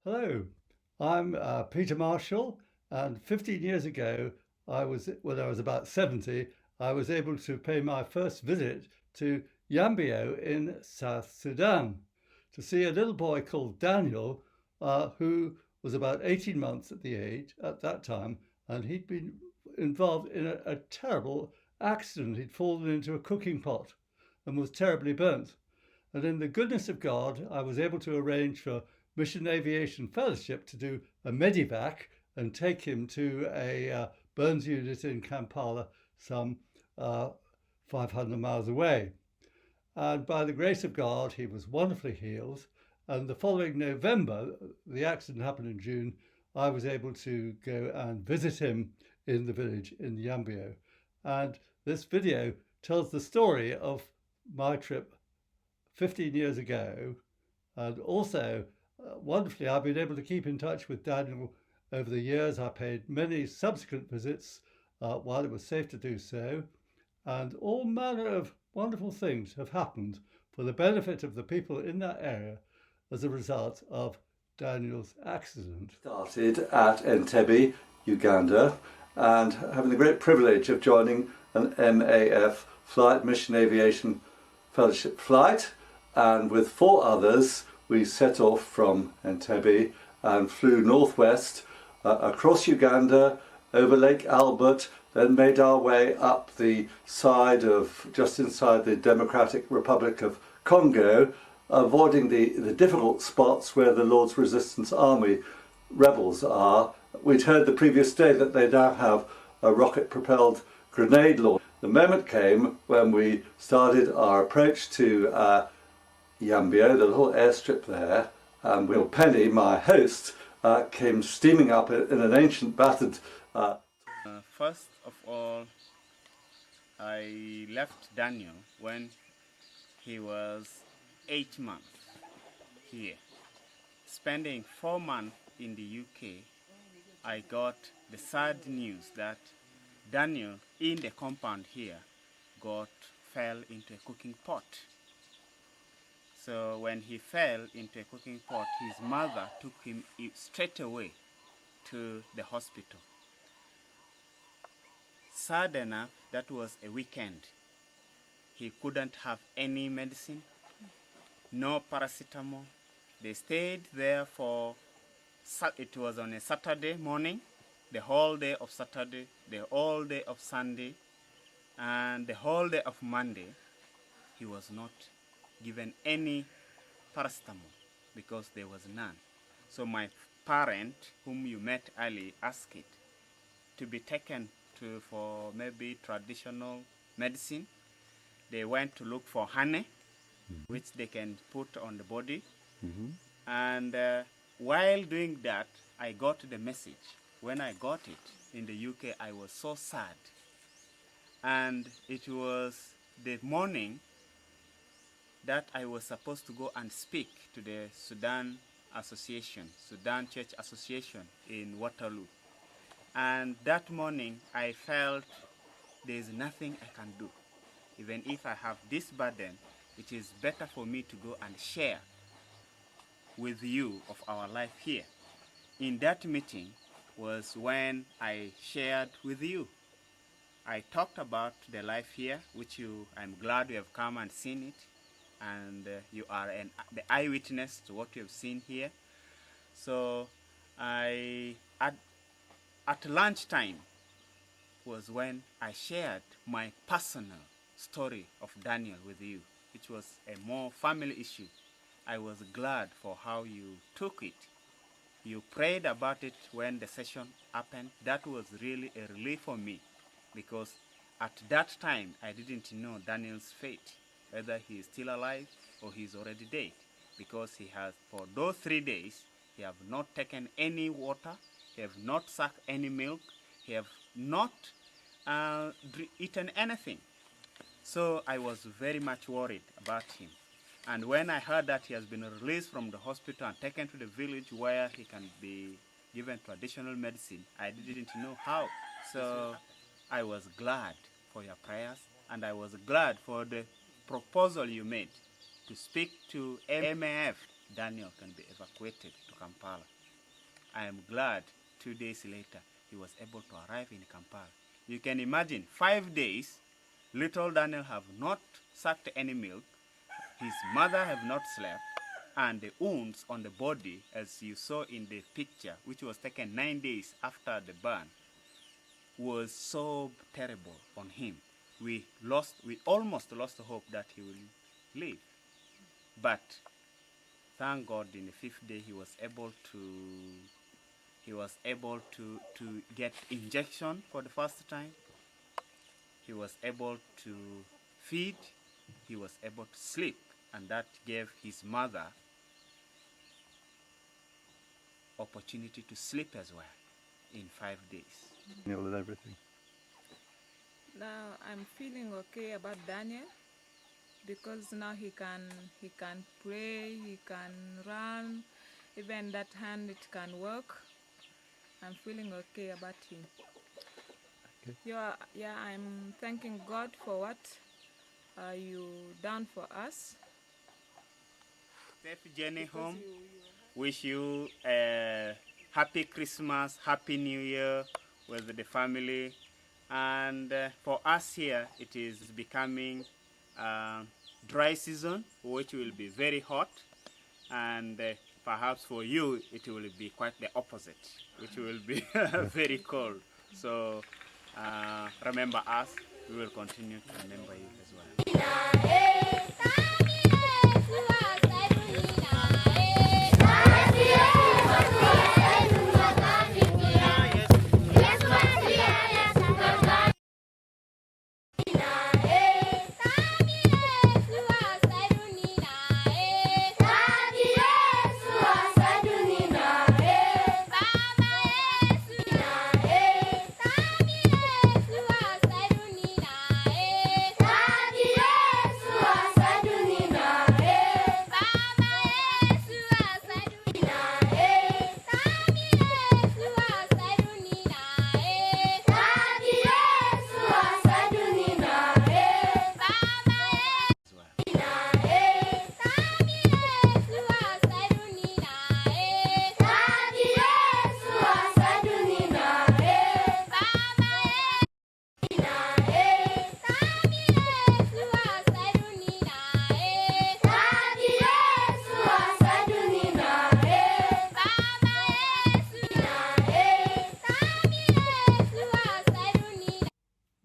Hello, I'm Peter Marshall, and 15 years ago, when I was about 70, I was able to pay my first visit to Yambio in South Sudan to see a little boy called Daniel, who was about 18 months at that time, and he'd been involved in a terrible accident. He'd fallen into a cooking pot and was terribly burnt. And in the goodness of God, I was able to arrange for Mission Aviation Fellowship to do a medevac and take him to a burns unit in Kampala, some 500 miles away. And by the grace of God, he was wonderfully healed. And the following November, the accident happened in June, I was able to go and visit him in the village in Yambio. And this video tells the story of my trip 15 years ago. And also, wonderfully, I've been able to keep in touch with Daniel over the years. I paid many subsequent visits while it was safe to do so. And all manner of wonderful things have happened for the benefit of the people in that area as a result of Daniel's accident. Started at Entebbe, Uganda, and having the great privilege of joining an MAF flight, Mission Aviation Fellowship flight, and with 4 others we set off from Entebbe and flew northwest across Uganda, over Lake Albert, then made our way up the side of, just inside the Democratic Republic of Congo, avoiding the difficult spots where the Lord's Resistance Army rebels are. We'd heard the previous day that they now have a rocket-propelled grenade launcher. The moment came when we started our approach to Yambio, the little airstrip there, and Will Penny, my host, came steaming up in an ancient battered... First of all, I left Daniel when he was 8 months here. Spending 4 months in the UK, I got the sad news that Daniel in the compound here fell into a cooking pot. So when he fell into a cooking pot, his mother took him straight away to the hospital. Sad enough, that was a weekend. He couldn't have any medicine, no paracetamol. They stayed there it was on a Saturday morning, the whole day of Saturday, the whole day of Sunday, and the whole day of Monday. He was not given any paracetamol because there was none. So my parent, whom you met early, asked it to be taken for maybe traditional medicine. They went to look for honey, which they can put on the body. And while doing that, I got the message. When I got it in the UK, I was so sad. And it was the morning that I was supposed to go and speak to the Sudan Church Association in Waterloo. And that morning, I felt there is nothing I can do. Even if I have this burden, it is better for me to go and share with you of our life here. In that meeting was when I shared with you. I talked about the life here, which I'm glad you have come and seen it. And you are the eyewitness to what you have seen here. So at lunchtime was when I shared my personal story of Daniel with you, which was a more family issue. I was glad for how you took it. You prayed about it when the session happened. That was really a relief for me, because at that time I didn't know Daniel's fate, whether he is still alive or he's already dead, because he has, for those 3 days, he have not taken any water, he have not sucked any milk, he have not eaten anything. So I was very much worried about him. And when I heard that he has been released from the hospital and taken to the village where he can be given traditional medicine, I didn't know how. So I was glad for your prayers, and I was glad for the proposal you made to speak to MAF. Daniel can be evacuated to Kampala. I am glad 2 days later he was able to arrive in Kampala. You can imagine, 5 days, little Daniel have not sucked any milk, his mother have not slept, and the wounds on the body, as you saw in the picture, which was taken 9 days after the burn, was so terrible on him. We almost lost hope that he will live. But thank God, in the 5th day he was able to get injection for the first time. He was able to feed, he was able to sleep, and that gave his mother opportunity to sleep as well in 5 days. And everything. Now I'm feeling okay about Daniel because now he can pray, he can run, even that hand it can work. I'm feeling okay about him. Okay. I'm thanking God for what you done for us. Safe journey home. Wish you a happy Christmas, happy New Year with the family. And for us here, it is becoming dry season, which will be very hot. And perhaps for you, it will be quite the opposite, which will be very cold. So remember us, we will continue to remember you as well.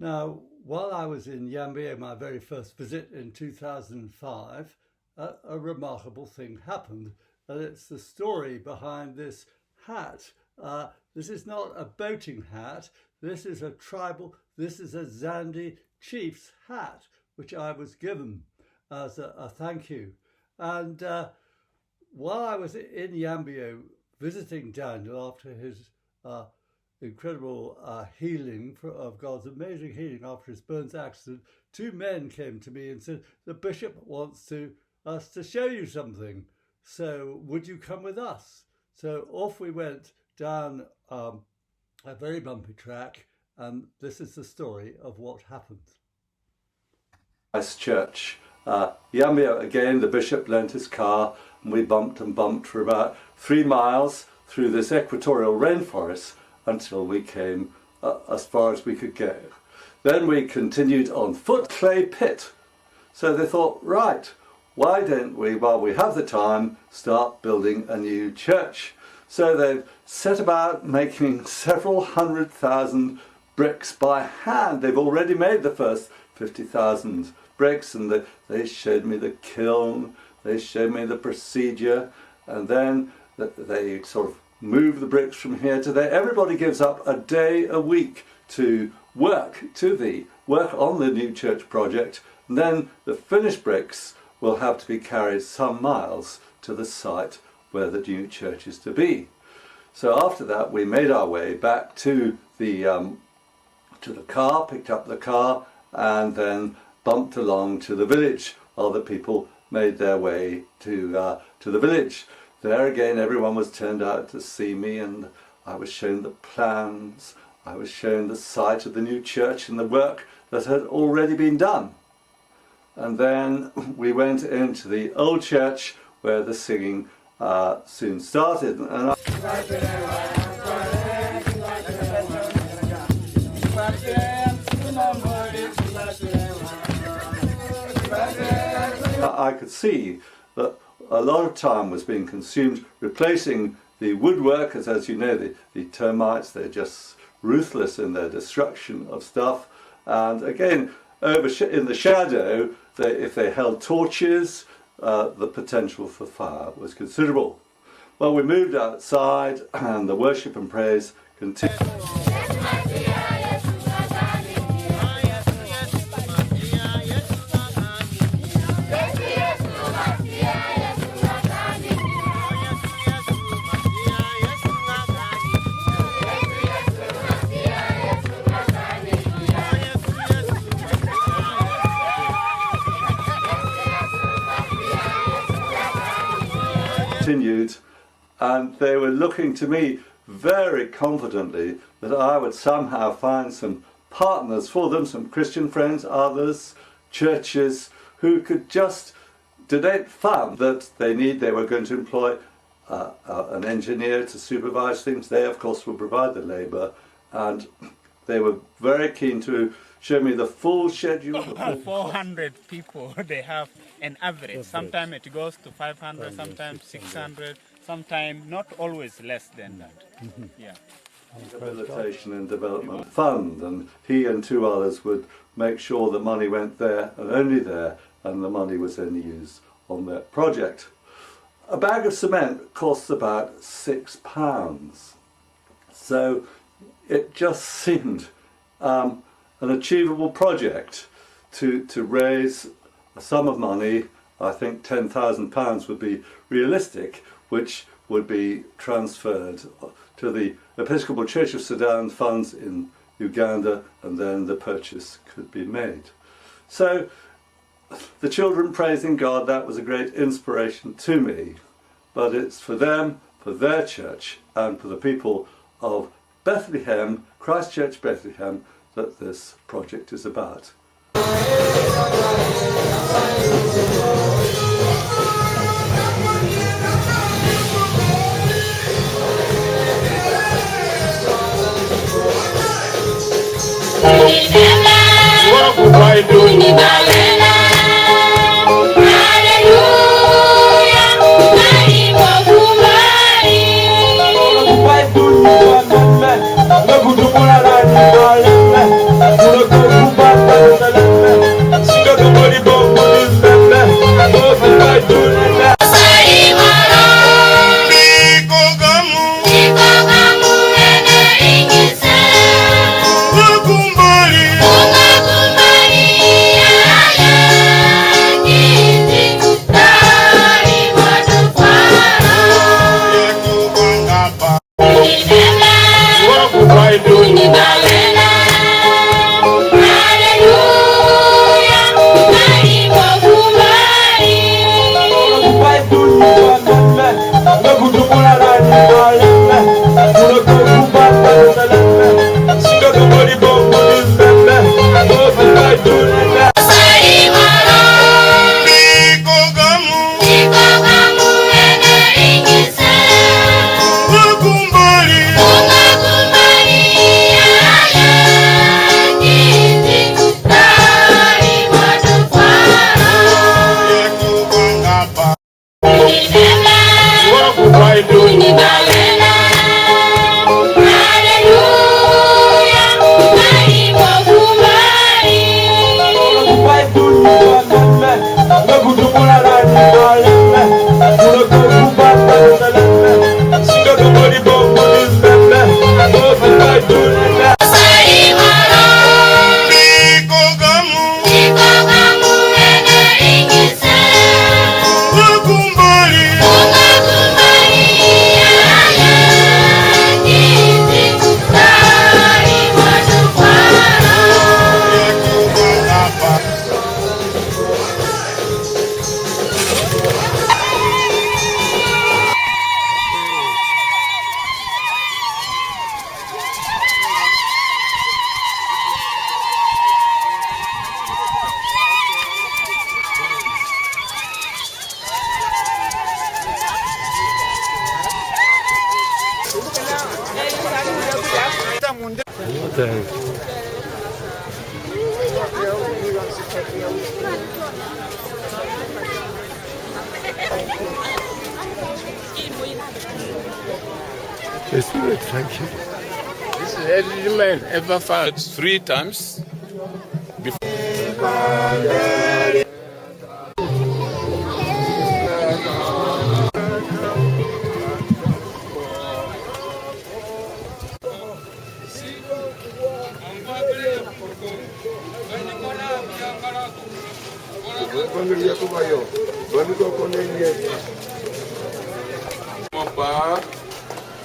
Now, while I was in Yambio, my very first visit in 2005, a remarkable thing happened. And it's the story behind this hat. This is not a boating hat. This is a Zandi chief's hat, which I was given as a thank you. And while I was in Yambio visiting Daniel after his incredible healing, of God's amazing healing after his burns accident, 2 men came to me and said, the bishop wants us to show you something. So would you come with us? So off we went down a very bumpy track, and this is the story of what happened. Nice church. Yambio again, the bishop lent his car, and we bumped and bumped for about 3 miles through this equatorial rainforest until we came as far as we could go. Then we continued on foot, clay pit. So they thought, right, why don't we, while we have the time, start building a new church? So they've set about making several 100,000 bricks by hand. They've already made the first 50,000 bricks, and they showed me the kiln, they showed me the procedure, and then they sort of move the bricks from here to there. Everybody gives up a day a week to work on the new church project, and then the finished bricks will have to be carried some miles to the site where the new church is to be. So after that, we made our way back to the car, picked up the car, and then bumped along to the village while the people made their way to the village. There again, everyone was turned out to see me, and I was shown the plans, I was shown the site of the new church and the work that had already been done. And then we went into the old church where the singing soon started. And I could see that a lot of time was being consumed replacing the woodworkers. As you know, the termites, they're just ruthless in their destruction of stuff. And again, in the shadow, if they held torches, the potential for fire was considerable. Well, we moved outside and the worship and praise continued. And they were looking to me very confidently that I would somehow find some partners for them, some Christian friends, others, churches, who could just donate funds that they were going to employ an engineer to supervise things. They, of course, would provide the labour, and they were very keen to show me the full schedule. 400 people they have an average. Sometimes it goes to 500, sometimes 600, sometimes not always less than that. Yeah. Rehabilitation and Development Fund, and he and two others would make sure the money went there and only there, and the money was only used on that project. A bag of cement costs about £6, so it just seemed an achievable project to raise a sum of money. I think £10,000 would be realistic, which would be transferred to the Episcopal Church of Sudan funds in Uganda, and then the purchase could be made. So the children praising God, that was a great inspiration to me, but it's for them, for their church, and for the people of Bethlehem, Christ Church Bethlehem, that this project is about. It's good, thank you. This is every man ever found 3 times before.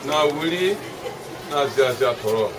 Na wuli na zaza toro.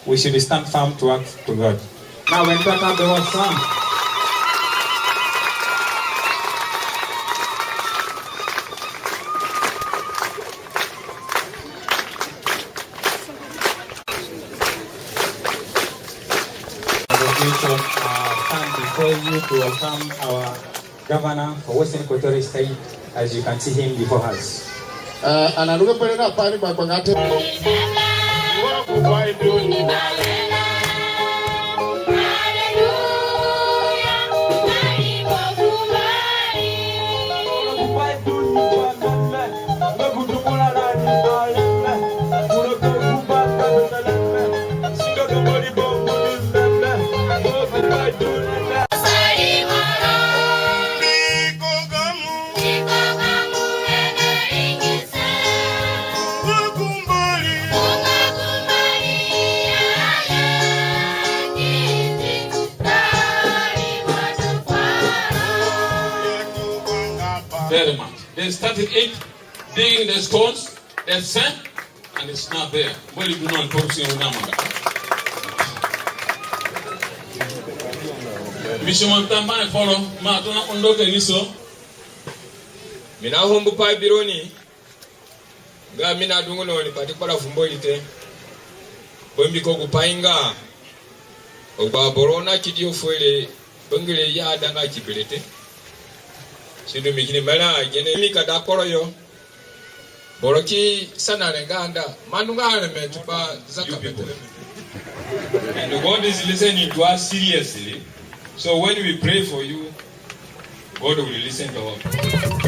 We should stand firm to work to God. Now when that have the word firm. Stand before you to welcome our governor for Western Equatorial State, as you can see him before us. Very much. They started digging the stones, they sank, and it's not there. Well, you do not put in Unamanga. Mishimantamba follow Matuna Undoke Niso. Mina hombu pa bironi. Ga mina dungono ni particular fumbolite. Bombi ko kupainga. Oba borona kidio fuele bengele ya danga kibelete. Sidu mikini mela gene mika da koroyo. Boroki sana reganda manunga metupa zakapete. And God is listening to us seriously. So when we pray for you, God will listen to us.